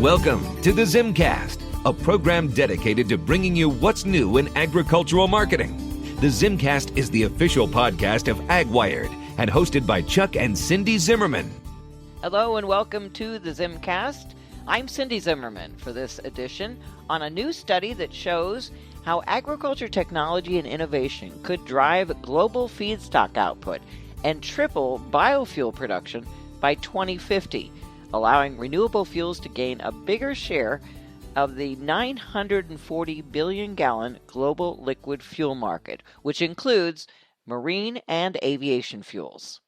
Welcome to the ZimmCast, a program dedicated to bringing you what's new in agricultural marketing. The ZimmCast is the official podcast of AgWired and hosted by Chuck and Cindy Zimmerman. Hello and welcome to the ZimmCast. I'm Cindy Zimmerman for this edition on a new study that shows how agriculture technology and innovation could drive global feedstock output and triple biofuel production by 2050, allowing renewable fuels to gain a bigger share of the 940 billion gallon global liquid fuel market, which includes marine and aviation fuels.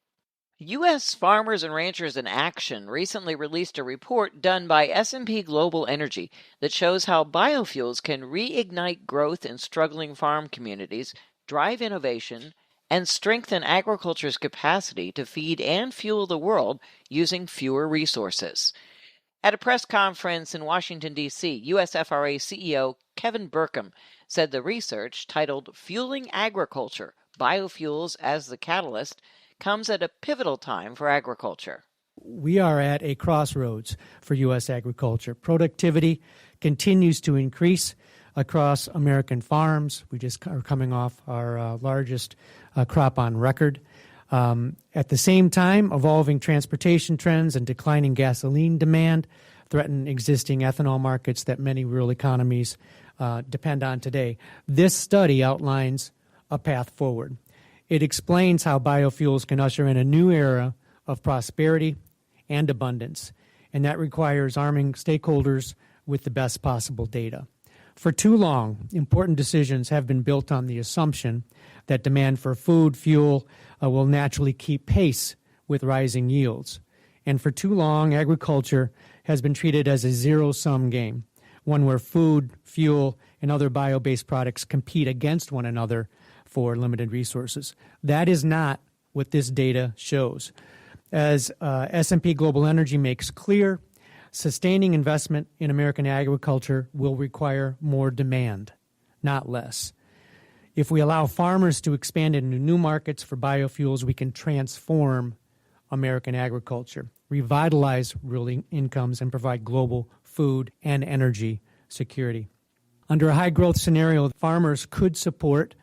U.S. Farmers and Ranchers in Action recently released a report done by S&P Global Energy that shows how biofuels can reignite growth in struggling farm communities, drive innovation, and strengthen agriculture's capacity to feed and fuel the world using fewer resources. At a press conference in Washington, D.C., USFRA CEO Kevin Burkum said the research, titled Fueling Agriculture, Biofuels as the Catalyst, comes at a pivotal time for agriculture. We are at a crossroads for U.S. agriculture. Productivity continues to increase across American farms. We just are coming off our largest crop on record. At the same time, evolving transportation trends and declining gasoline demand threaten existing ethanol markets that many rural economies depend on today. This study outlines a path forward. It explains how biofuels can usher in a new era of prosperity and abundance, and that requires arming stakeholders with the best possible data. For too long, important decisions have been built on the assumption that demand for food, fuel, will naturally keep pace with rising yields. And for too long, agriculture has been treated as a zero-sum game, one where food, fuel, and other bio-based products compete against one another for limited resources. That is not what this data shows. As S&P Global Energy makes clear, sustaining investment in American agriculture will require more demand, not less. If we allow farmers to expand into new markets for biofuels, we can transform American agriculture, revitalize rural incomes, and provide global food and energy security. Under a high-growth scenario, farmers could support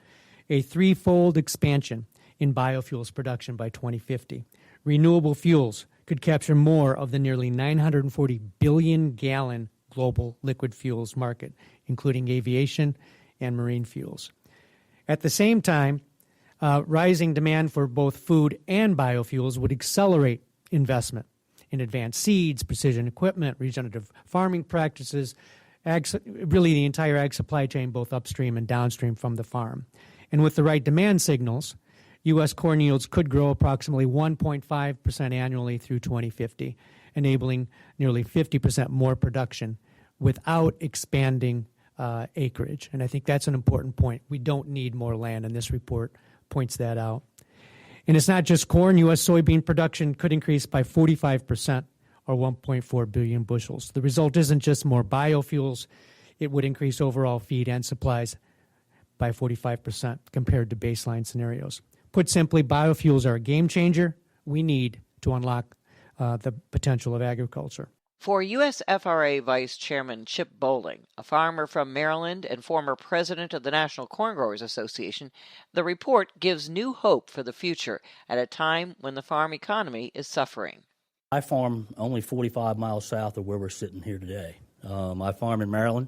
a threefold expansion in biofuels production by 2050. Renewable fuels could capture more of the nearly 940 billion gallon global liquid fuels market, including aviation and marine fuels. At the same time, rising demand for both food and biofuels would accelerate investment in advanced seeds, precision equipment, regenerative farming practices, really the entire ag supply chain, both upstream and downstream from the farm. And with the right demand signals, U.S. corn yields could grow approximately 1.5% annually through 2050, enabling nearly 50% more production without expanding acreage. And I think that's an important point. We don't need more land, and this report points that out. And it's not just corn. U.S. soybean production could increase by 45%, or 1.4 billion bushels. The result isn't just more biofuels. It would increase overall feed and supplies by 45% compared to baseline scenarios. Put simply, biofuels are a game changer we need to unlock the potential of agriculture. For USFRA Vice Chairman Chip Bowling, a farmer from Maryland and former president of the National Corn Growers Association, the report gives new hope for the future at a time when the farm economy is suffering. I farm only 45 miles south of where we're sitting here today. I farm in Maryland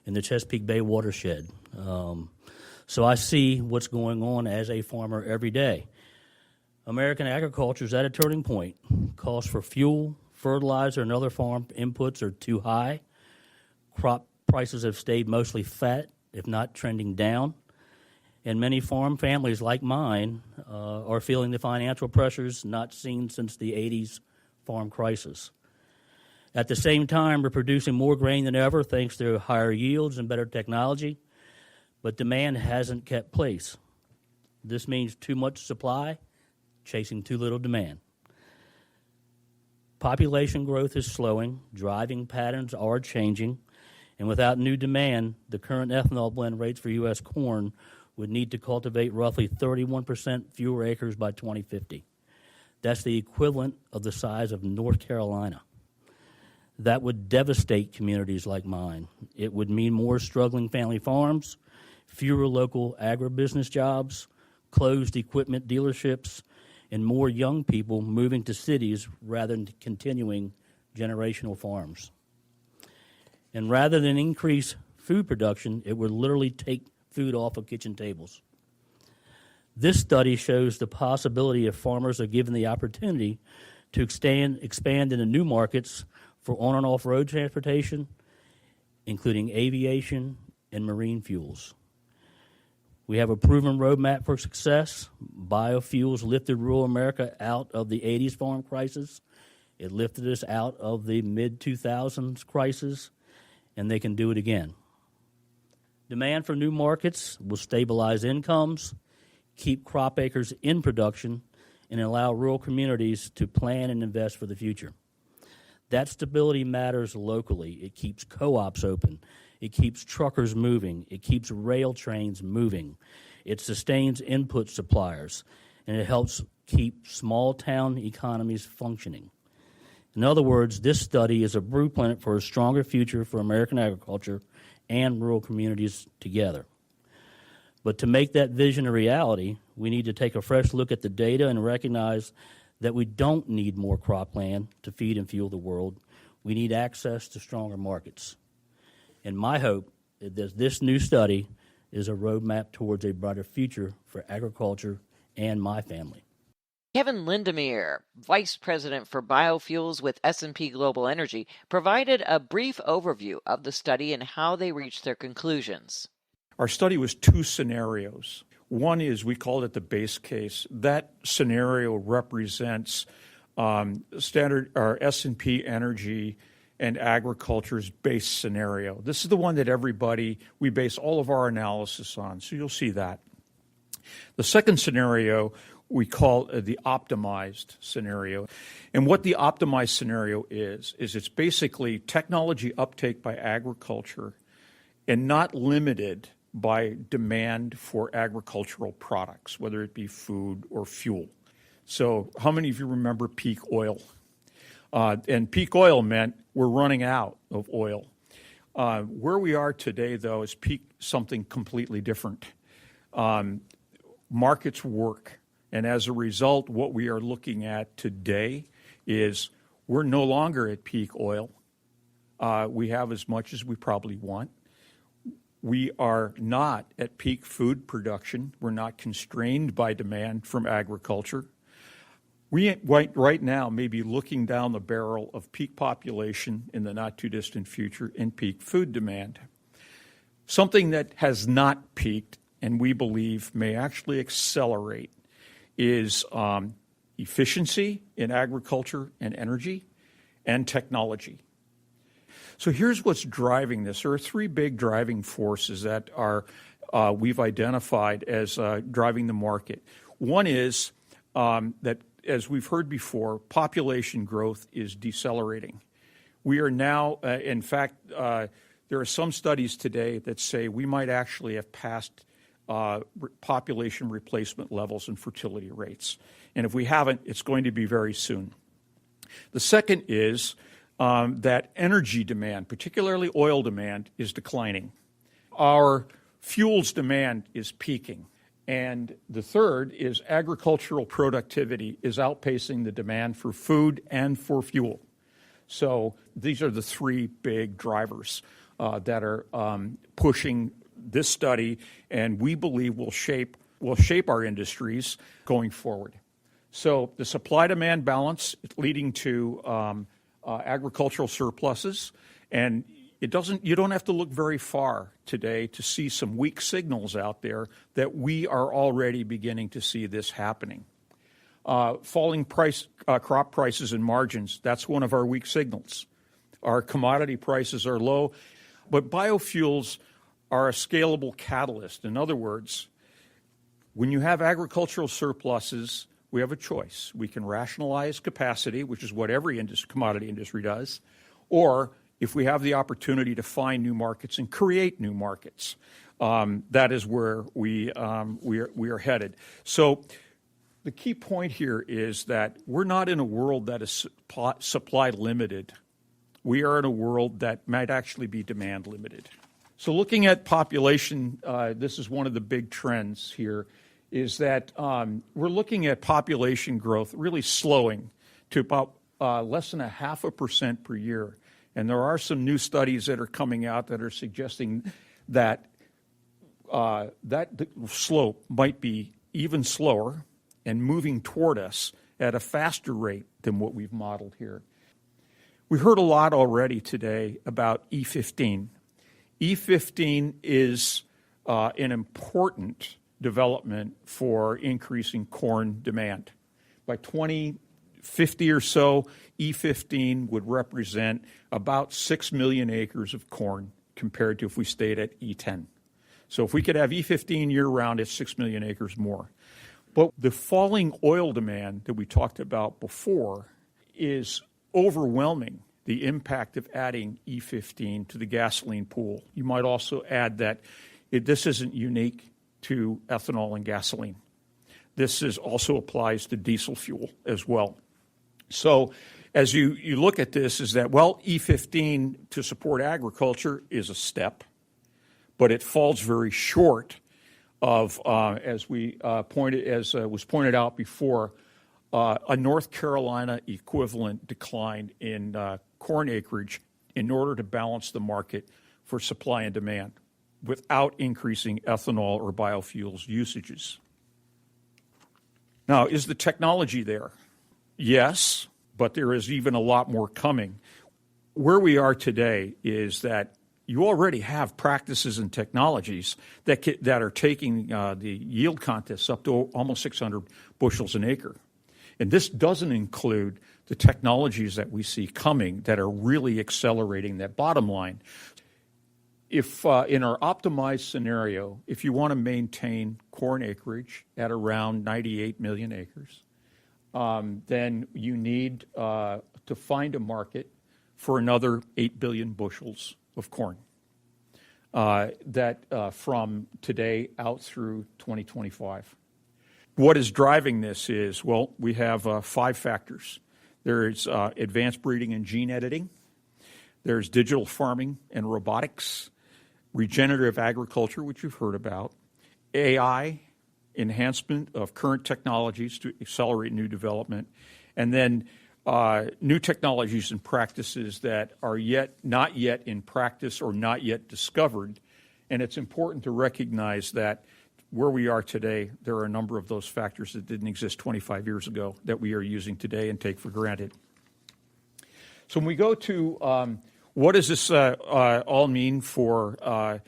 in the Chesapeake Bay watershed. So I see what's going on as a farmer every day. American agriculture is at a turning point. Costs for fuel, fertilizer, and other farm inputs are too high. Crop prices have stayed mostly flat, if not trending down. And many farm families like mine are feeling the financial pressures not seen since the 80s farm crisis. At the same time, we're producing more grain than ever thanks to higher yields and better technology, but demand hasn't kept pace. This means too much supply chasing too little demand. Population growth is slowing, driving patterns are changing, and without new demand, the current ethanol blend rates for U.S. corn would need to cultivate roughly 31% fewer acres by 2050. That's the equivalent of the size of North Carolina. That would devastate communities like mine. It would mean more struggling family farms, fewer local agribusiness jobs, closed equipment dealerships, and more young people moving to cities rather than continuing generational farms. And rather than increase food production, it would literally take food off of kitchen tables. This study shows the possibility if farmers are given the opportunity to expand into new markets for on and off road transportation, including aviation and marine fuels. We have a proven roadmap for success. Biofuels lifted rural America out of the 80s farm crisis. It lifted us out of the mid-2000s crisis, and they can do it again. Demand for new markets will stabilize incomes, keep crop acres in production, and allow rural communities to plan and invest for the future. That stability matters locally. It keeps co-ops open. It keeps truckers moving. It keeps rail trains moving. It sustains input suppliers, and it helps keep small town economies functioning. In other words, this study is a blueprint for a stronger future for American agriculture and rural communities together. But to make that vision a reality, we need to take a fresh look at the data and recognize that we don't need more cropland to feed and fuel the world. We need access to stronger markets. And my hope is that this new study is a roadmap towards a brighter future for agriculture and my family. Kevin Lindemer, Vice President for Biofuels with S&P Global Energy, provided a brief overview of the study and how they reached their conclusions. Our study was two scenarios. One is, we called it the base case. That scenario represents our S&P Energy and Agriculture's base scenario. This is the one that we base all of our analysis on, so you'll see that. The second scenario we call the optimized scenario. And what the optimized scenario is it's basically technology uptake by agriculture and not limited by demand for agricultural products, whether it be food or fuel. So how many of you remember peak oil? And peak oil meant we're running out of oil. Where we are today, though, is peak something completely different. Markets work. And as a result, what we are looking at today is we're no longer at peak oil. We have as much as we probably want. We are not at peak food production. We're not constrained by demand from agriculture. We right now may be looking down the barrel of peak population in the not-too-distant future and peak food demand. Something that has not peaked and we believe may actually accelerate is efficiency in agriculture and energy and technology. So here's what's driving this. There are three big driving forces that we've identified as driving the market. One is that, as we've heard before, population growth is decelerating. We are now, in fact, there are some studies today that say we might actually have passed population replacement levels and fertility rates. And if we haven't, it's going to be very soon. The second is that energy demand, particularly oil demand, is declining. Our fuels demand is peaking. And the third is agricultural productivity is outpacing the demand for food and for fuel. So these are the three big drivers that are pushing this study, and we believe will shape our industries going forward. So the supply-demand balance leading to agricultural surpluses, and you don't have to look very far today to see some weak signals out there that we are already beginning to see this happening. Falling crop prices and margins, that's one of our weak signals. Our commodity prices are low, but biofuels are a scalable catalyst. In other words, when you have agricultural surpluses, we have a choice. We can rationalize capacity, which is what every commodity industry does, or if we have the opportunity to find new markets and create new markets, that is where we are headed. So the key point here is that we're not in a world that is supply limited we are in a world that might actually be demand limited. So looking at population, this is one of the big trends here, is that we're looking at population growth really slowing to about less than 0.5% per year. And there are some new studies that are coming out that are suggesting that that slope might be even slower and moving toward us at a faster rate than what we've modeled here. We heard a lot already today about E15. E15 is an important development for increasing corn demand. By 2050 or so, E15 would represent about 6 million acres of corn compared to if we stayed at E10. So if we could have E15 year-round, it's 6 million acres more. But the falling oil demand that we talked about before is overwhelming the impact of adding E15 to the gasoline pool. You might also add that this isn't unique to ethanol and gasoline. This also applies to diesel fuel as well. So as you look at this, is that, well, E15 to support agriculture is a step, but it falls very short of, as was pointed out before, a North Carolina equivalent decline in corn acreage in order to balance the market for supply and demand without increasing ethanol or biofuels usages. Now, is the technology there? Yes, but there is even a lot more coming. Where we are today is that you already have practices and technologies that are taking the yield contests up to almost 600 bushels an acre. And this doesn't include the technologies that we see coming that are really accelerating that bottom line. If in our optimized scenario, if you want to maintain corn acreage at around 98 million acres, then you need to find a market for another 8 billion bushels of corn from today out through 2025. What is driving this is, well, we have 5 factors. There's advanced breeding and gene editing. There's digital farming and robotics, regenerative agriculture, which you've heard about, AI, enhancement of current technologies to accelerate new development, and then new technologies and practices that are not yet in practice or not yet discovered. And it's important to recognize that where we are today, there are a number of those factors that didn't exist 25 years ago that we are using today and take for granted. So when we go to what does this all mean for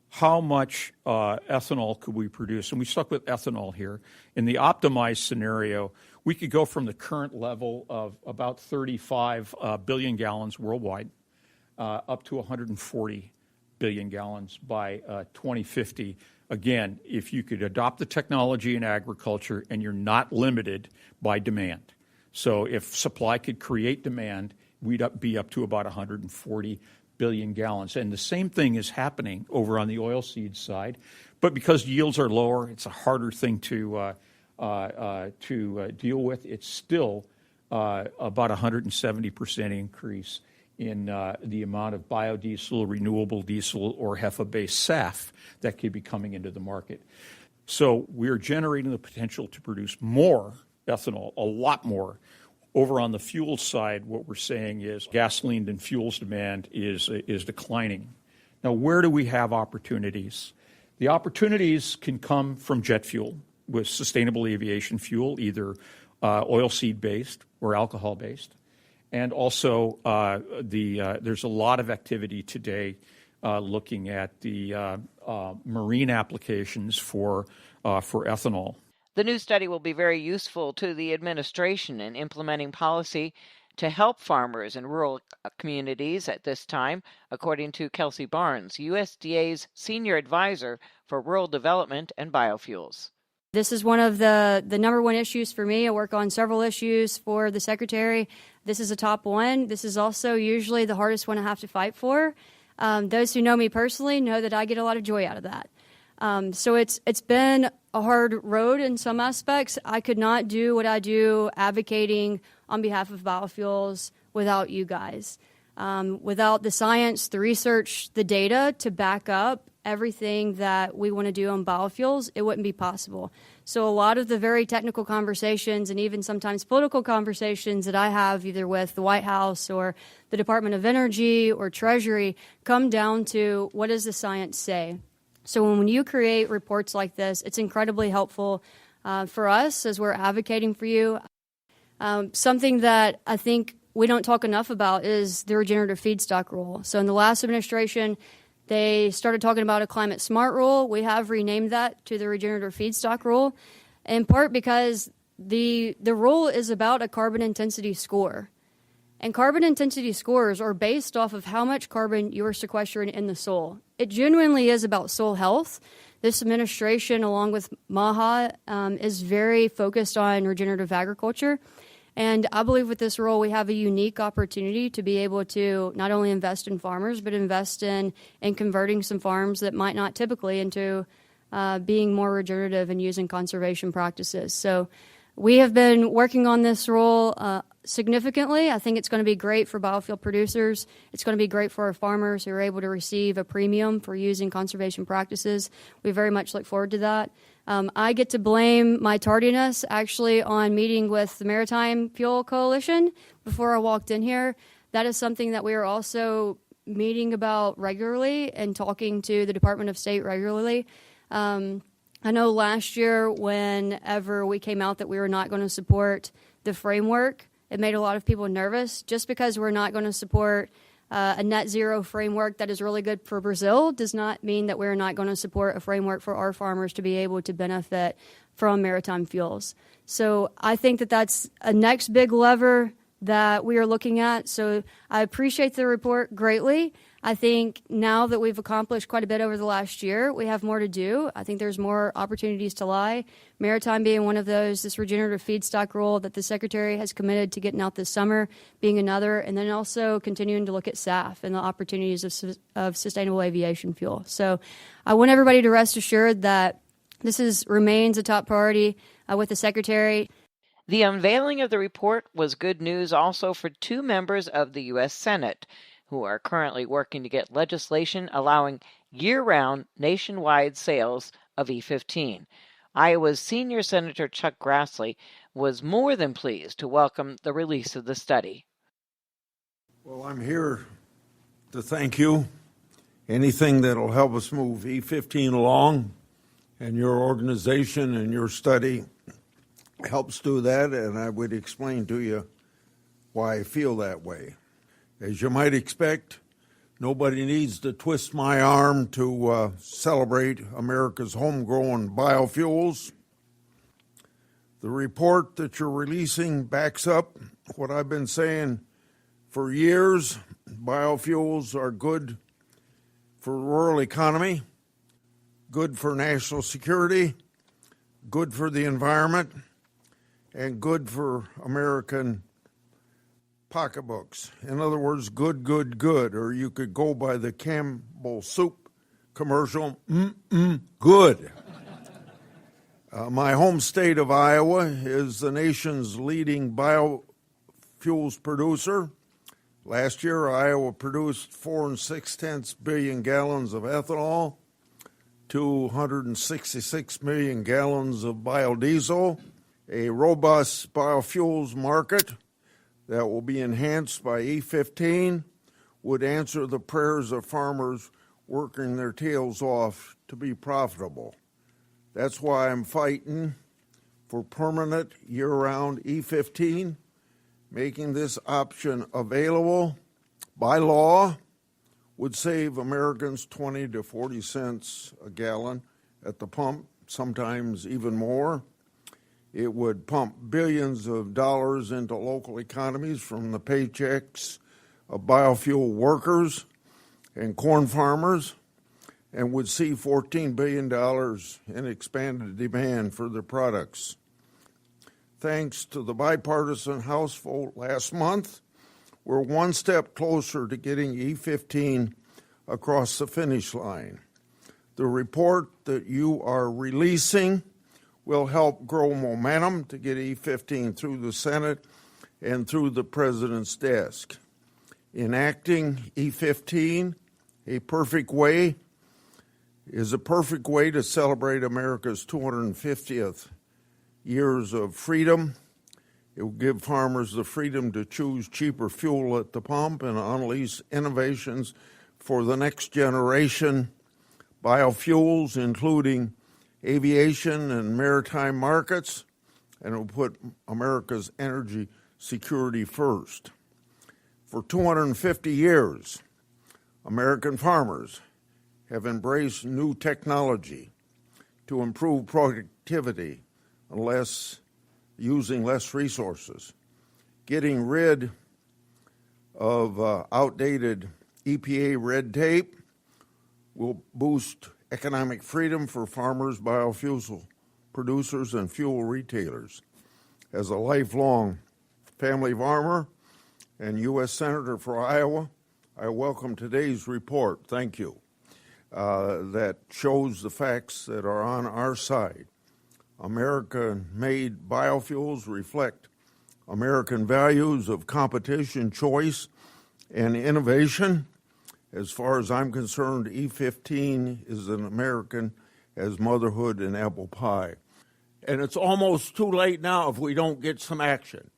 how much ethanol could we produce? And we stuck with ethanol here. In the optimized scenario, we could go from the current level of about 35 billion gallons worldwide up to 140 billion gallons by 2050. Again, if you could adopt the technology in agriculture and you're not limited by demand. So if supply could create demand, we'd be up to about 140 billion gallons. And the same thing is happening over on the oilseed side. But because yields are lower, it's a harder thing to deal with. It's still about 170% increase in the amount of biodiesel, renewable diesel, or HEFA-based SAF that could be coming into the market. So we're generating the potential to produce more ethanol, a lot more. Over on the fuel side, what we're saying is gasoline and fuels demand is declining. Now, where do we have opportunities? The opportunities can come from jet fuel with sustainable aviation fuel, either oilseed-based or alcohol-based. And also, there's a lot of activity today looking at the marine applications for ethanol. The new study will be very useful to the administration in implementing policy to help farmers in rural communities at this time, according to Kelsey Barnes, USDA's Senior Advisor for Rural Development and Biofuels. This is one of the number one issues for me. I work on several issues for the Secretary. This is a top one. This is also usually the hardest one I have to fight for. Those who know me personally know that I get a lot of joy out of that. So it's been a hard road in some aspects. I could not do what I do advocating on behalf of biofuels without you guys. Without the science, the research, the data to back up everything that we want to do on biofuels, it wouldn't be possible. So a lot of the very technical conversations and even sometimes political conversations that I have either with the White House or the Department of Energy or Treasury come down to what does the science say? So when you create reports like this, it's incredibly helpful for us as we're advocating for you. Something that I think we don't talk enough about is the regenerative feedstock rule. So in the last administration, they started talking about a climate smart rule. We have renamed that to the regenerative feedstock rule, in part because the rule is about a carbon intensity score. And carbon intensity scores are based off of how much carbon you are sequestering in the soil. It genuinely is about soil health. This administration, along with MAHA, is very focused on regenerative agriculture. And I believe with this role, we have a unique opportunity to be able to not only invest in farmers, but invest in converting some farms that might not typically into being more regenerative and using conservation practices. So we have been working on this role significantly. I think it's going to be great for biofuel producers. It's going to be great for our farmers who are able to receive a premium for using conservation practices. We very much look forward to that. I get to blame my tardiness actually on meeting with the Maritime Fuel Coalition before I walked in here. That is something that we are also meeting about regularly and talking to the Department of State regularly. I know last year whenever we came out that we were not going to support the framework, it made a lot of people nervous. Just because we're not going to support a net zero framework that is really good for Brazil does not mean that we're not going to support a framework for our farmers to be able to benefit from maritime fuels. So I think that that's a next big lever that we are looking at. So I appreciate the report greatly. I think now that we've accomplished quite a bit over the last year, we have more to do. I think there's more opportunities to lie. Maritime being one of those, this regenerative feedstock rule that the Secretary has committed to getting out this summer being another, and then also continuing to look at SAF and the opportunities of sustainable aviation fuel. So I want everybody to rest assured that this remains a top priority with the Secretary. The unveiling of the report was good news also for two members of the U.S. Senate, who are currently working to get legislation allowing year-round nationwide sales of E15. Iowa's senior Senator Chuck Grassley was more than pleased to welcome the release of the study. Well, I'm here to thank you. Anything that will help us move E15 along, and your organization and your study helps do that, and I would explain to you why I feel that way. As you might expect, nobody needs to twist my arm to celebrate America's homegrown biofuels. The report that you're releasing backs up what I've been saying for years. Biofuels are good for the rural economy, good for national security, good for the environment, and good for American pocketbooks. In other words, good, good, good. Or you could go by the Campbell soup commercial, good. My home state of Iowa is the nation's leading biofuels producer. Last year, Iowa produced 4 6/10 billion gallons of ethanol, 266 million gallons of biodiesel, a robust biofuels market that will be enhanced by E15 would answer the prayers of farmers working their tails off to be profitable. That's why I'm fighting for permanent year-round E15. Making this option available by law would save Americans 20 to 40 cents a gallon at the pump, sometimes even more. It would pump billions of dollars into local economies from the paychecks of biofuel workers and corn farmers, and would see $14 billion in expanded demand for their products. Thanks to the bipartisan House vote last month, we're one step closer to getting E15 across the finish line. The report that you are releasing will help grow momentum to get E15 through the Senate and through the President's desk. Enacting E15, a perfect way, is a perfect way to celebrate America's 250th years of freedom. It will give farmers the freedom to choose cheaper fuel at the pump and unleash innovations for the next generation. Biofuels, including aviation and maritime markets, and it will put America's energy security first. For 250 years, American farmers have embraced new technology to improve productivity using less resources. Getting rid of outdated EPA red tape will boost economic freedom for farmers, biofuel producers, and fuel retailers. As a lifelong family farmer and U.S. Senator for Iowa, I welcome today's report. Thank you. That shows the facts that are on our side. American-made biofuels reflect American values of competition, choice, and innovation. As far as I'm concerned, E15 is an American as motherhood and apple pie. And it's almost too late now if we don't get some action.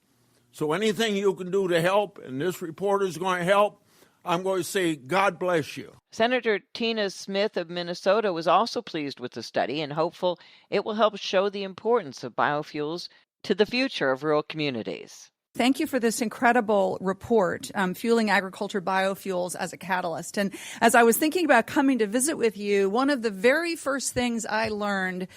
So anything you can do to help, and this report is going to help, I'm going to say God bless you. Senator Tina Smith of Minnesota was also pleased with the study and hopeful it will help show the importance of biofuels to the future of rural communities. Thank you for this incredible report, Fueling Agriculture Biofuels as a Catalyst. And as I was thinking about coming to visit with you, one of the very first things I learned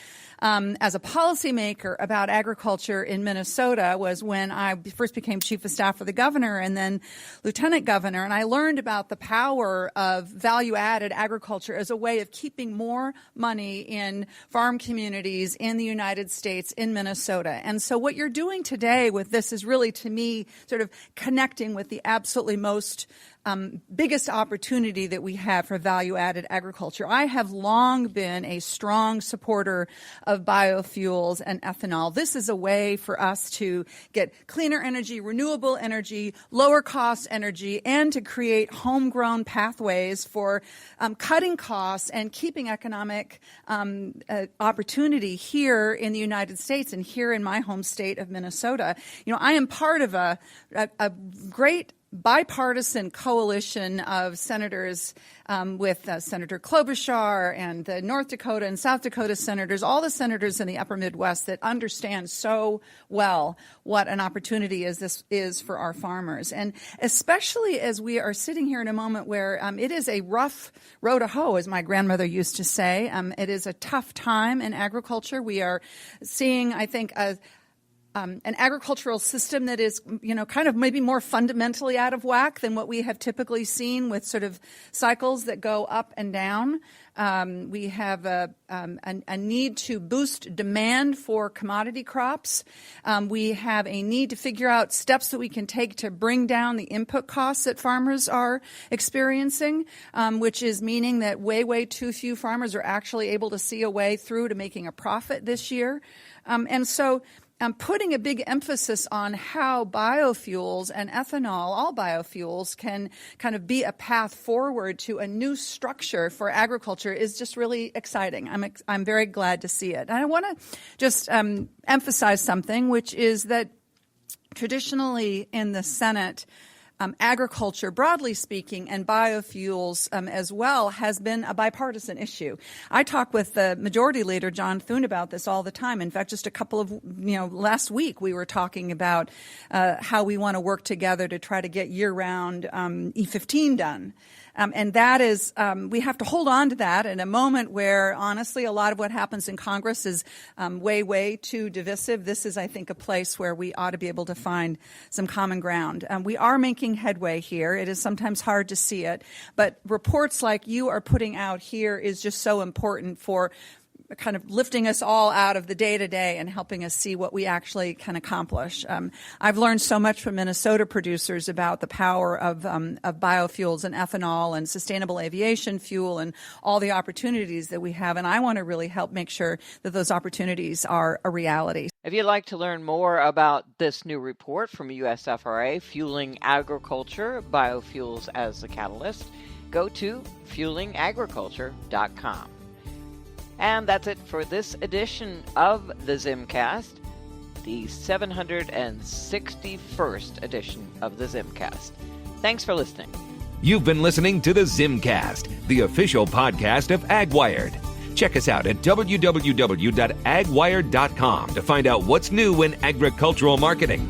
as a policymaker about agriculture in Minnesota was when I first became chief of staff for the governor and then lieutenant governor. And I learned about the power of value-added agriculture as a way of keeping more money in farm communities in the United States, in Minnesota. And so what you're doing today with this is really, to me, sort of connecting with the absolutely most biggest opportunity that we have for value-added agriculture. I have long been a strong supporter of biofuels and ethanol. This is a way for us to get cleaner energy, renewable energy, lower-cost energy, and to create homegrown pathways for cutting costs and keeping economic opportunity here in the United States and here in my home state of Minnesota. You know, I am part of a great bipartisan coalition of senators with Senator Klobuchar and the North Dakota and South Dakota senators, all the senators in the upper Midwest that understand so well what an opportunity this is for our farmers. And especially as we are sitting here in a moment where it is a rough road to hoe, as my grandmother used to say. It is a tough time in agriculture. We are seeing, I think, an agricultural system that is, kind of maybe more fundamentally out of whack than what we have typically seen with sort of cycles that go up and down. We have a need to boost demand for commodity crops. We have a need to figure out steps that we can take to bring down the input costs that farmers are experiencing, which is meaning that way too few farmers are actually able to see a way through to making a profit this year. And so putting a big emphasis on how biofuels and ethanol, all biofuels, can kind of be a path forward to a new structure for agriculture is just really exciting. I'm very glad to see it. And I want to just emphasize something, which is that traditionally in the Senate, agriculture, broadly speaking, and biofuels as well, has been a bipartisan issue. I talk with the Majority Leader, John Thune, about this all the time. In fact, just a couple of, last week we were talking about how we want to work together to try to get year-round E15 done. And that is, we have to hold on to that in a moment where, honestly, a lot of what happens in Congress is way too divisive. This is, I think, a place where we ought to be able to find some common ground. We are making headway here. It is sometimes hard to see it, but reports like you are putting out here is just so important for kind of lifting us all out of the day-to-day and helping us see what we actually can accomplish. I've learned so much from Minnesota producers about the power of biofuels and ethanol and sustainable aviation fuel and all the opportunities that we have, and I want to really help make sure that those opportunities are a reality. If you'd like to learn more about this new report from USFRA, Fueling Agriculture, Biofuels as the Catalyst, go to fuelingagriculture.com. And that's it for this edition of the ZimmCast, the 761st edition of the ZimmCast. Thanks for listening. You've been listening to the ZimmCast, the official podcast of AgWired. Check us out at www.agwired.com to find out what's new in agricultural marketing.